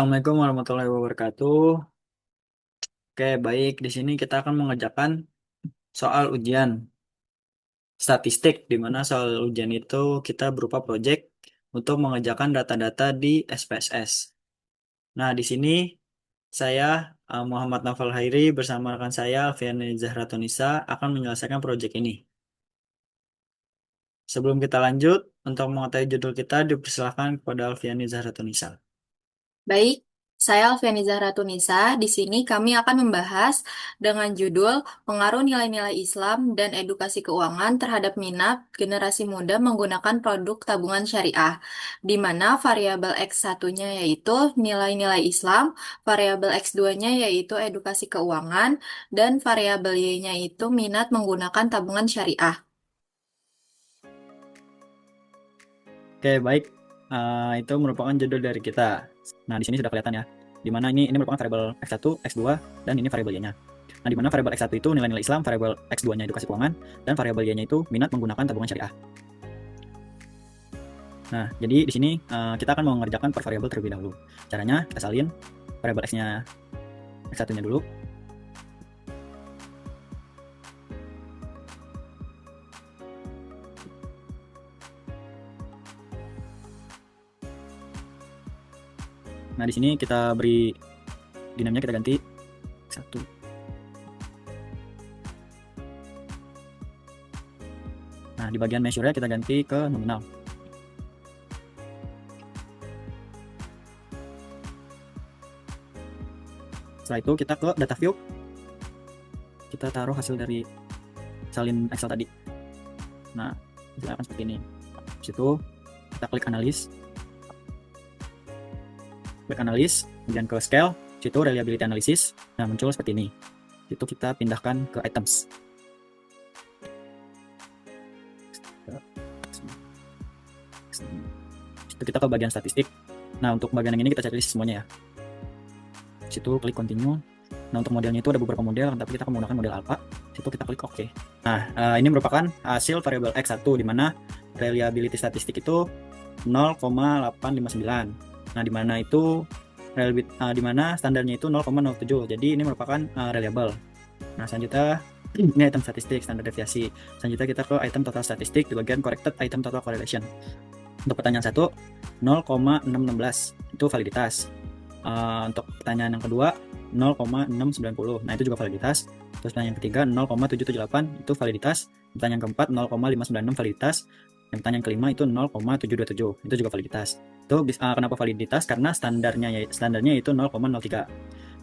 Assalamualaikum warahmatullahi wabarakatuh. Oke, baik. Di sini kita akan mengerjakan soal ujian statistik, di mana soal ujian itu kita berupa proyek untuk mengerjakan data-data di SPSS. Nah, di sini saya Muhammad Naufal Hairi bersama rekan saya Alfiani Zahratunisa akan menyelesaikan proyek ini. Sebelum kita lanjut, untuk mengetahui judul kita dipersilakan kepada Alfiani Zahratunisa. Baik, saya Alfiani Zahratunisa. Di sini kami akan membahas dengan judul Pengaruh Nilai-Nilai Islam dan Edukasi Keuangan terhadap Minat Generasi Muda Menggunakan Produk Tabungan Syariah, di mana variabel X1-nya yaitu nilai-nilai Islam, variabel X2-nya yaitu edukasi keuangan, dan variabel Y-nya itu minat menggunakan tabungan syariah. Oke, baik. Itu merupakan judul dari kita. Nah, di sini sudah kelihatan ya. Di mana ini merupakan variabel X1, X2, dan ini variabel Y-nya. Nah, di mana variabel X1 itu nilai-nilai Islam, variabel X2-nya edukasi keuangan, dan variabel Y-nya itu minat menggunakan tabungan syariah. Nah, jadi di sini kita akan mengerjakan per variabel terlebih dahulu. Caranya kita salin variabel X-nya X1-nya dulu. Nah, di sini kita beri dinamnya, kita ganti X1. Nah, di bagian measure-nya kita ganti ke nominal. Setelah itu kita ke data view. Kita taruh hasil dari salin Excel tadi. Nah, akan seperti ini. Di situ kita klik analis. Klik analis, kemudian ke scale, situ reliability analysis. Nah, muncul seperti ini. Itu kita pindahkan ke items. Itu kita ke bagian statistik. Nah, untuk bagian yang ini kita checklist semuanya ya. Situ klik continue. Nah, untuk modelnya itu ada beberapa model, tapi kita akan menggunakan model alpha. Situ kita klik OK. Nah, ini merupakan hasil variabel X1, di mana reliability statistik itu 0,859. Nah, di mana itu di mana standarnya itu 0,07. Jadi ini merupakan reliable. Nah, selanjutnya ini item statistik standar deviasi. Selanjutnya kita ke item total statistik di bagian corrected item total correlation. Untuk pertanyaan 1 0,616 itu validitas. Untuk pertanyaan yang kedua 0,690. Nah, itu juga validitas. Terus pertanyaan ketiga 0,778 itu validitas. Pertanyaan keempat 0,596 validitas. Dan pertanyaan kelima itu 0,727 itu juga validitas. Itu kenapa validitas? Karena standarnya itu 0,03.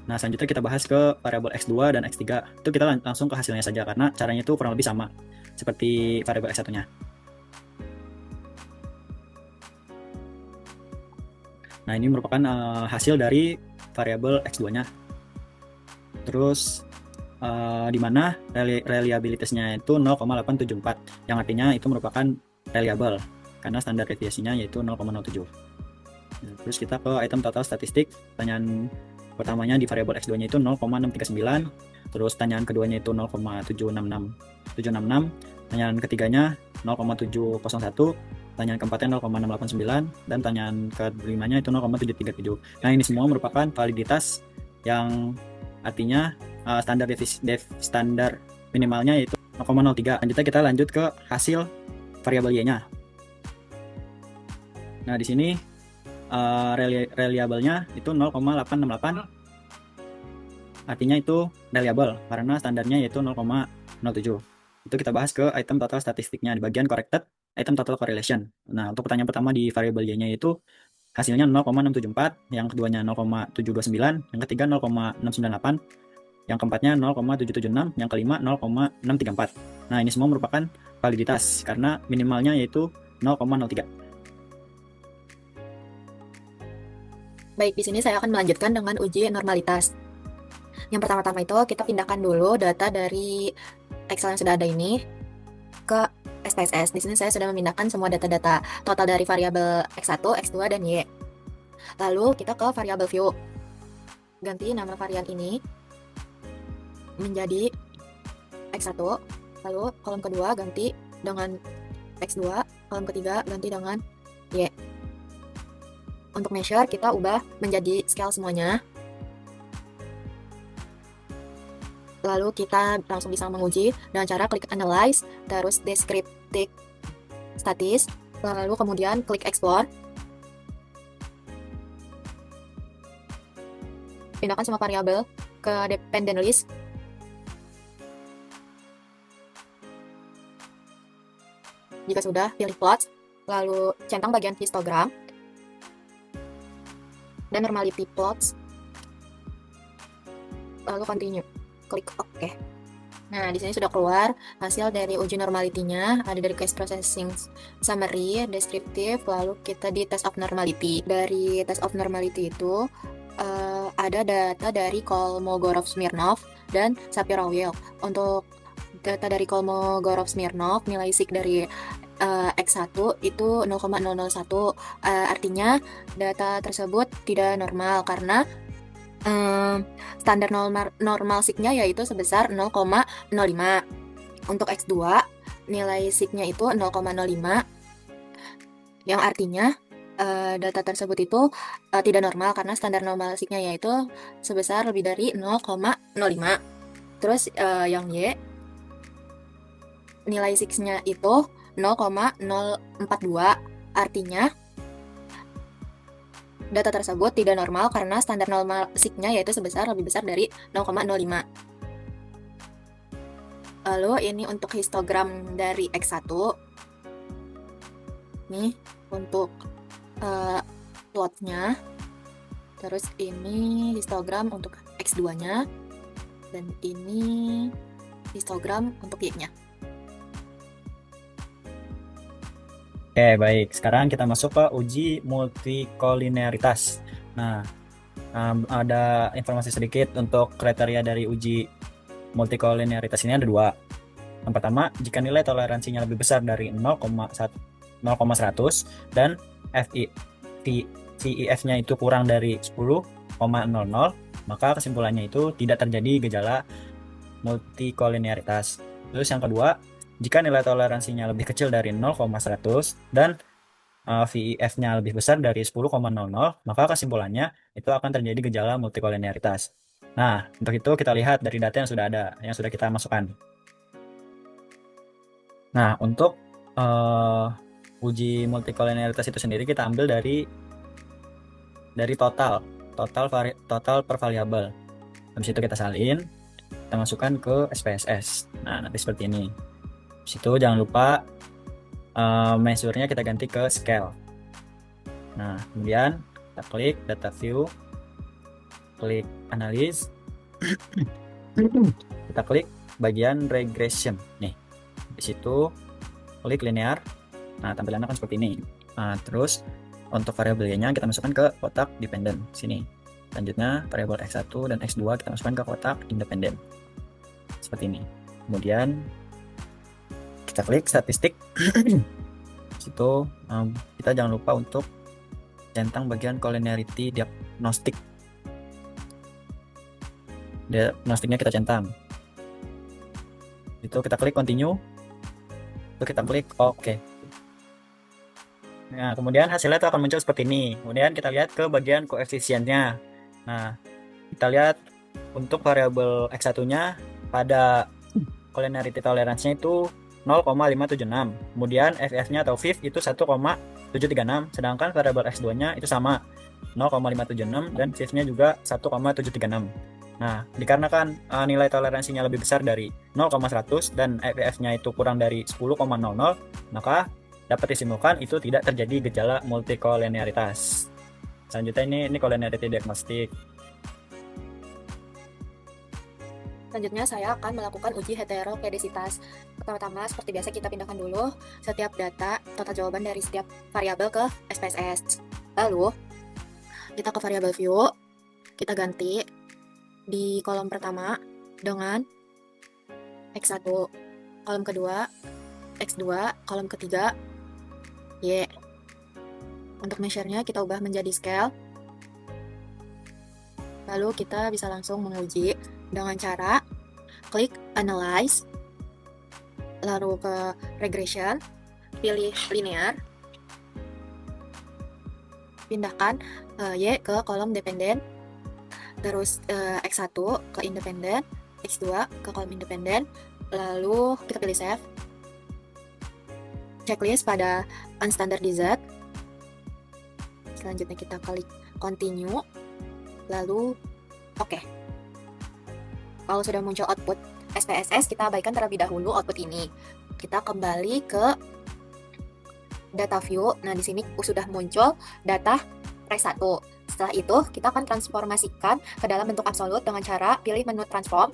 Nah, selanjutnya kita bahas ke variabel X2 dan X3. Itu kita langsung ke hasilnya saja karena caranya itu kurang lebih sama seperti variabel X1-nya. Nah, ini merupakan hasil dari variabel X2-nya. Terus di mana reliabilitasnya itu 0,874, yang artinya itu merupakan reliable karena standar deviasinya yaitu 0,07. Nah, terus kita ke item total statistik. Pertanyaan pertamanya di variabel X2-nya itu 0,639, terus pertanyaan keduanya itu 0,766, pertanyaan ketiganya 0,701, pertanyaan keempatnya 0,689, dan pertanyaan kelimanya itu 0,737. Nah, ini semua merupakan validitas yang artinya standar minimalnya itu 0,03. Selanjutnya kita lanjut ke hasil variabel Y-nya. Nah, di sini reliable-nya itu 0,868. Artinya itu reliable karena standarnya yaitu 0,07. Itu kita bahas ke item total statistiknya di bagian corrected item total correlation. Nah, untuk pertanyaan pertama di variabel Y-nya itu hasilnya 0,674, yang keduanya 0,729, yang ketiga 0,698, yang keempatnya 0,776, yang kelima 0,634. Nah, ini semua merupakan validitas karena minimalnya yaitu 0,03. Baik, di sini saya akan melanjutkan dengan uji normalitas. Yang pertama-tama itu kita pindahkan dulu data dari Excel yang sudah ada ini ke SPSS. Di sini saya sudah memindahkan semua data-data total dari variabel X1, X2, dan Y. Lalu kita ke variabel view. Ganti nama varian ini menjadi X1. Lalu kolom kedua ganti dengan X2. Kolom ketiga ganti dengan Y. Untuk measure, kita ubah menjadi scale semuanya. Lalu kita langsung bisa menguji dengan cara klik Analyze, terus Descriptive Statis, lalu kemudian klik Explore. Pindahkan semua variabel ke Dependent List. Jika sudah, pilih Plots, lalu centang bagian histogram dan Normality Plots, lalu Continue. Klik OK. Nah, di sini sudah keluar hasil dari uji normality-nya, ada dari case processing summary, descriptive, lalu kita di test of normality. Dari test of normality itu ada data dari Kolmogorov-Smirnov dan Shapiro-Wilk. Untuk data dari Kolmogorov-Smirnov, nilai sig dari X1 itu 0,001, artinya data tersebut tidak normal karena standar normal signya yaitu sebesar 0,05. Untuk X2 nilai signya itu 0,05, yang artinya data tersebut itu tidak normal karena standar normal signya yaitu sebesar lebih dari 0,05. Terus yang Y nilai signya itu 0,042, artinya data tersebut tidak normal karena standar normal signya yaitu sebesar lebih besar dari 0,05. Lalu ini untuk histogram dari X1. Nih untuk plotnya. Terus ini histogram untuk X2-nya. Dan ini histogram untuk Y-nya. Oke, baik. Sekarang kita masuk ke uji multikolinearitas. Nah, ada informasi sedikit untuk kriteria dari uji multikolinearitas ini ada dua. Yang pertama, jika nilai toleransinya lebih besar dari 0,100 dan CEF-nya itu kurang dari 10,00, maka kesimpulannya itu tidak terjadi gejala multikolinearitas. Terus yang kedua, jika nilai toleransinya lebih kecil dari 0,100 dan VEF-nya lebih besar dari 10,00, maka kesimpulannya itu akan terjadi gejala multikolinearitas. Nah, untuk itu kita lihat dari data yang sudah ada, yang sudah kita masukkan. Nah, untuk uji multikolinearitas itu sendiri kita ambil dari total per variabel. Habis itu kita salin, kita masukkan ke SPSS. Nah, nanti seperti ini. Habis itu jangan lupa measure-nya kita ganti ke scale. Nah, kemudian kita klik data view, klik analyze, kita klik bagian regression. Nih, di situ klik linear. Nah, tampilannya akan seperti ini. Nah, terus untuk variabel Y-nya kita masukkan ke kotak dependent sini. Selanjutnya variabel X1 dan X2 kita masukkan ke kotak independent seperti ini. Kemudian kita klik statistik. Situ kita jangan lupa untuk centang bagian collinearity diagnostic. Diagnostiknya kita centang. Itu kita klik continue. Itu kita klik OK. Nah, kemudian hasilnya itu akan muncul seperti ini. Kemudian kita lihat ke bagian koefisiennya. Nah, kita lihat untuk variabel X1-nya pada collinearity toleransinya itu 0,576. Kemudian FF-nya atau VIF itu 1,736, sedangkan variabel X2-nya itu sama 0,576 dan VIF-nya juga 1,736. Nah, dikarenakan nilai toleransinya lebih besar dari 0,100 dan FF-nya itu kurang dari 10,00, maka dapat disimpulkan itu tidak terjadi gejala multikolinearitas. Selanjutnya ini collinearity diagnostic. Selanjutnya saya akan melakukan uji heterokedesitas. Pertama-tama seperti biasa kita pindahkan dulu setiap data total jawaban dari setiap variabel ke SPSS. Lalu kita ke variabel view, kita ganti di kolom pertama dengan X1, kolom kedua X2, kolom ketiga Y. Untuk measure-nya kita ubah menjadi scale. Lalu kita bisa langsung menguji dengan cara klik analyze, lalu ke regression, pilih linear, pindahkan Y ke kolom dependen, terus X1 ke independen, X2 ke kolom independen, lalu kita pilih save, checklist pada unstandardized, selanjutnya kita klik continue, lalu oke. Kalau sudah muncul output SPSS, kita abaikan terlebih dahulu output ini. Kita kembali ke data view. Nah, di sini sudah muncul data res 1. Setelah itu, kita akan transformasikan ke dalam bentuk absolut dengan cara pilih menu transform.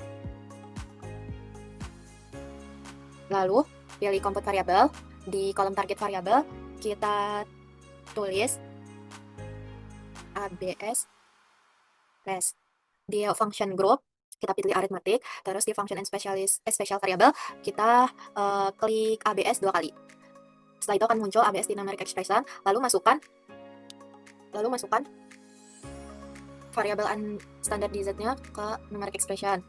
Lalu, pilih compute variable. Di kolom target variable, kita tulis ABS res. Di function group, kita pilih arithmetic. Terus di function and special variable, kita klik ABS 2 kali. Setelah itu akan muncul ABS di numeric expression, lalu masukkan variabel unstandardized-nya ke numeric expression.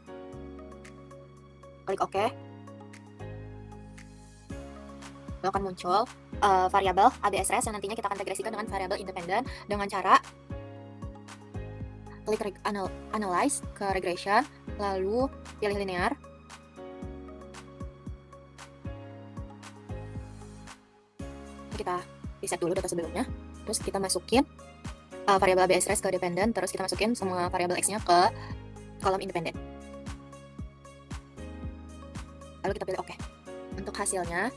Klik OK. Lalu akan muncul variabel ABS res yang nantinya kita akan integrasikan dengan variabel independen dengan cara klik analyze ke regression, lalu pilih linear. Kita reset dulu data sebelumnya, terus kita masukin variabel ABS res ke dependent, terus kita masukin semua variabel X-nya ke kolom independen. Lalu kita pilih OK. Untuk hasilnya,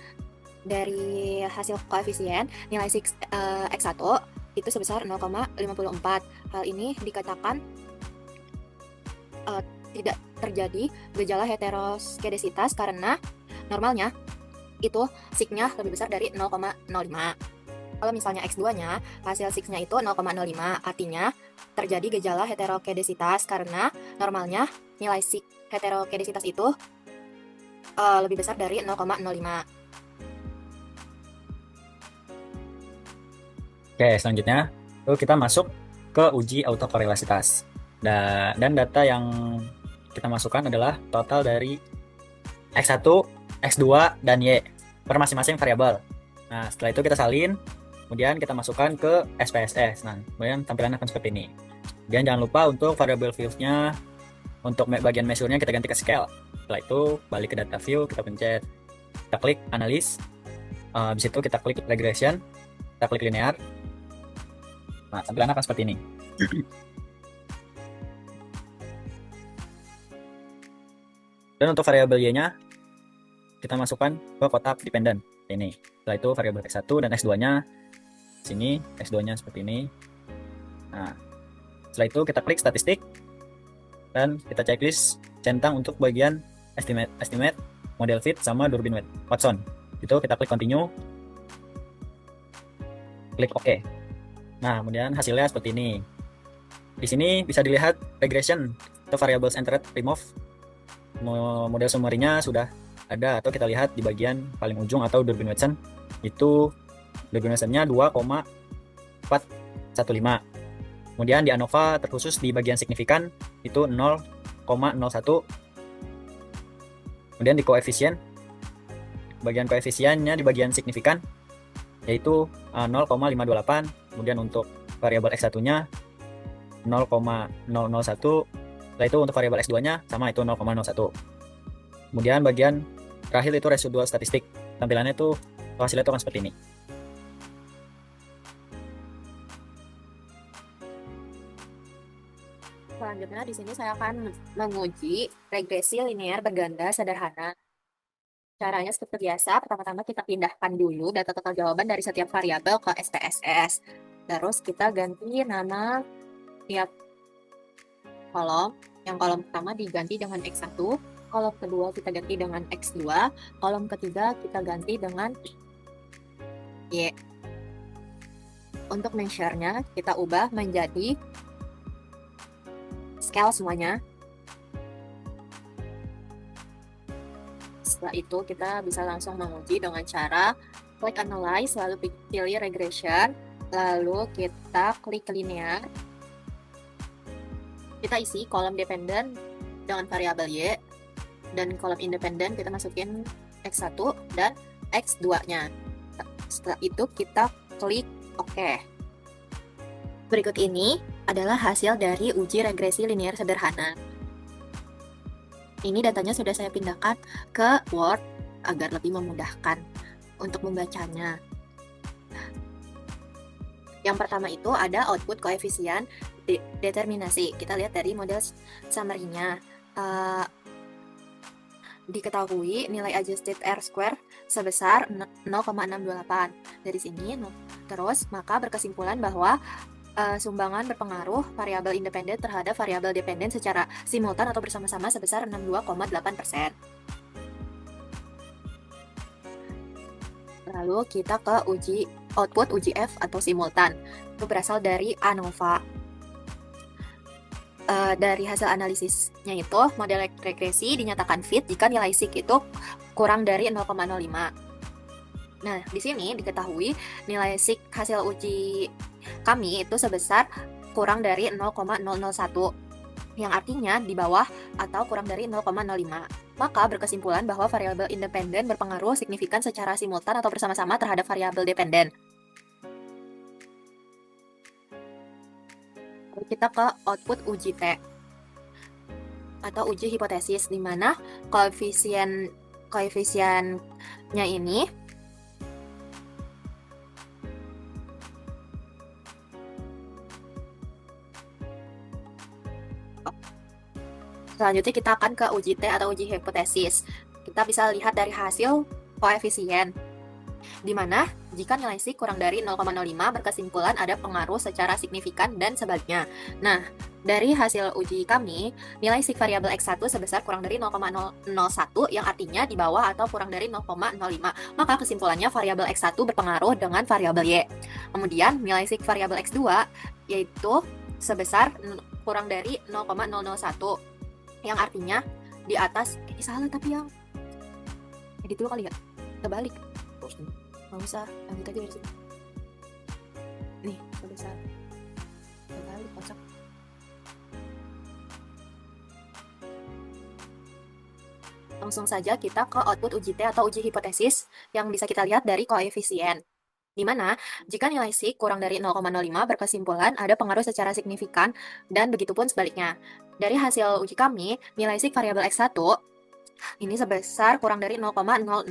dari hasil koefisien, nilai X1 itu sebesar 0,54. Hal ini dikatakan tidak terjadi gejala heteroskedasitas karena normalnya itu sig-nya lebih besar dari 0,05. Kalau misalnya X2-nya, hasil sig-nya itu 0,05, artinya terjadi gejala heteroskedasitas karena normalnya nilai sig heteroskedasitas itu lebih besar dari 0,05. Oke, selanjutnya kita masuk ke uji autokorelasitas. Dan data yang kita masukkan adalah total dari X1, X2, dan Y per masing-masing variabel. Nah, setelah itu kita salin, kemudian kita masukkan ke SPSS. Nah, kemudian tampilannya akan seperti ini. Kemudian jangan lupa untuk variabel views-nya, untuk bagian measure-nya kita ganti ke scale. Setelah itu, balik ke data view, kita pencet, kita klik analysis, habis itu kita klik regression, kita klik linear. Nah, tampilannya akan seperti ini. Dan untuk variabel Y-nya, kita masukkan ke kotak dependent. Ini. Setelah itu variabel X1 dan X2-nya sini, X2-nya seperti ini. Nah, setelah itu kita klik statistik dan kita checklist centang untuk bagian estimate, model fit sama Durbin Watson. Itu kita klik continue, klik OK. Nah, kemudian hasilnya seperti ini. Di sini bisa dilihat regression atau variables entered remove. Model summary-nya sudah ada, atau kita lihat di bagian paling ujung atau Durbin Watson, itu Durbin Watson-nya 2,415. Kemudian di ANOVA terkhusus di bagian signifikan itu 0,01. Kemudian di koefisien, bagian koefisiennya di bagian signifikan yaitu 0,528. Kemudian untuk variabel X1-nya 0,001. Setelah itu untuk variabel X2-nya sama, itu 0,01. Kemudian bagian terakhir itu residual statistik. Tampilannya itu hasilnya itu akan seperti ini. Selanjutnya di sini saya akan menguji regresi linear berganda sederhana. Caranya seperti biasa, pertama-tama kita pindahkan dulu data total jawaban dari setiap variabel ke SPSS. Terus kita ganti nama tiap kolom. Yang kolom pertama diganti dengan X1, kolom kedua kita ganti dengan X2, kolom ketiga kita ganti dengan Y. Untuk measure-nya kita ubah menjadi scale semuanya. Setelah itu kita bisa langsung menguji dengan cara klik analyze, lalu pilih regression, lalu kita klik linear. Kita isi kolom dependent dengan variabel Y, dan kolom independen kita masukin X1 dan X2-nya. Setelah itu kita klik OK. Berikut ini adalah hasil dari uji regresi linear sederhana. Ini datanya sudah saya pindahkan ke Word agar lebih memudahkan untuk membacanya. Yang pertama itu ada output koefisien determinasi. Kita lihat dari model summary-nya. Diketahui nilai adjusted R square sebesar 0,628. Dari sini, terus maka berkesimpulan bahwa sumbangan berpengaruh variabel independen terhadap variabel dependen secara simultan atau bersama-sama sebesar 62,8%. Lalu kita ke output uji F atau simultan. Itu berasal dari ANOVA. Dari hasil analisisnya itu, model regresi dinyatakan fit jika nilai SIK itu kurang dari 0,05. Nah, di sini diketahui nilai SIK hasil uji kami itu sebesar kurang dari 0,001, yang artinya di bawah atau kurang dari 0,05. Maka berkesimpulan bahwa variabel independen berpengaruh signifikan secara simultan atau bersama-sama terhadap variabel dependen. Kita ke output uji T atau uji hipotesis, di mana koefisiennya ini selanjutnya kita akan ke uji T atau uji hipotesis. Kita bisa lihat dari hasil koefisien, di mana jika nilai SIK kurang dari 0,05 berkesimpulan ada pengaruh secara signifikan dan sebaliknya. Nah, dari hasil uji kami, nilai SIK variabel X1 sebesar kurang dari 0,001 yang artinya di bawah atau kurang dari 0,05. Maka kesimpulannya variabel X1 berpengaruh dengan variabel Y. Kemudian nilai SIK variabel X2 yaitu sebesar kurang dari 0,001 yang artinya di atas salah tapi yang edit dulu kali ya, kebalik. Nggak usah, lanjut aja dari sini. Nih, sebesar kebalik, kocak. Langsung saja kita ke output uji T atau uji hipotesis yang bisa kita lihat dari koefisien. Di mana jika nilai SIK kurang dari 0,05 berkesimpulan ada pengaruh secara signifikan dan begitupun sebaliknya. Dari hasil uji kami, nilai SIK variabel X1 ini sebesar kurang dari 0,001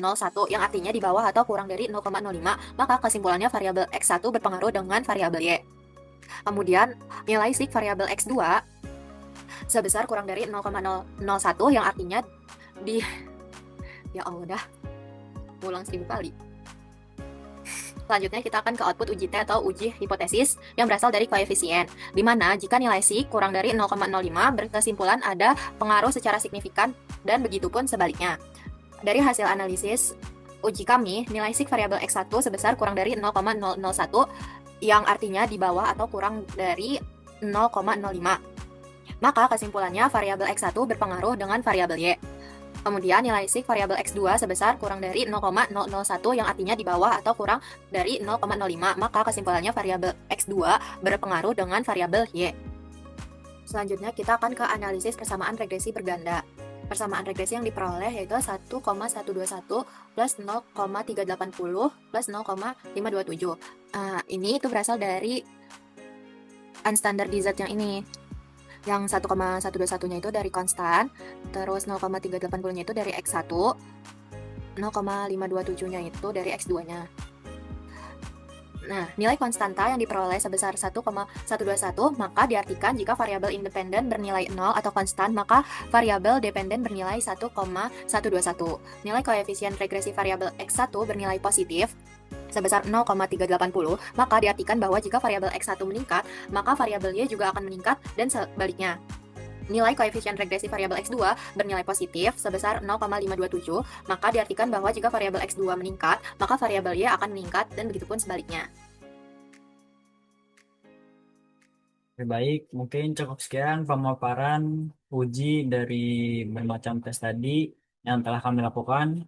yang artinya di bawah atau kurang dari 0,05, maka kesimpulannya variabel X1 berpengaruh dengan variabel Y. Kemudian nilai SIK variabel X2 sebesar kurang dari 0,001 yang artinya di ya Allah dah ulang 1000 kali. Selanjutnya kita akan ke output uji T atau uji hipotesis yang berasal dari koefisien, di mana jika nilai SIK kurang dari 0,05 berkesimpulan ada pengaruh secara signifikan dan begitupun sebaliknya. Dari hasil analisis uji kami, nilai SIK variabel X1 sebesar kurang dari 0,001 yang artinya di bawah atau kurang dari 0,05. Maka kesimpulannya variabel X1 berpengaruh dengan variabel Y. Kemudian nilai SIK variabel X2 sebesar kurang dari 0,001 yang artinya di bawah atau kurang dari 0,05. Maka kesimpulannya variabel X2 berpengaruh dengan variabel Y. Selanjutnya kita akan ke analisis persamaan regresi berganda. Persamaan regresi yang diperoleh yaitu 1,121 plus 0,380 plus 0,527. Ini itu berasal dari unstandardized yang ini. Yang 1,121-nya itu dari konstan, terus 0,380-nya itu dari X1, 0,527-nya itu dari X2-nya. Nah, nilai konstanta yang diperoleh sebesar 1,121, maka diartikan jika variabel independen bernilai 0 atau konstan, maka variabel dependen bernilai 1,121. Nilai koefisien regresi variabel X1 bernilai positif sebesar 0,380, maka diartikan bahwa jika variabel X1 meningkat, maka variabel Y juga akan meningkat dan sebaliknya. Nilai koefisien regresi variabel X2 bernilai positif sebesar 0,527, maka diartikan bahwa jika variabel X2 meningkat, maka variabel Y akan meningkat dan begitupun sebaliknya. Baik, mungkin cukup sekian pemaparan uji dari bermacam tes tadi yang telah kami lakukan.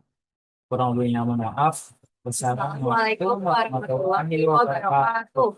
Kurang lebihnya mohon maaf. Wassalamualaikum warahmatullahi wabarakatuh.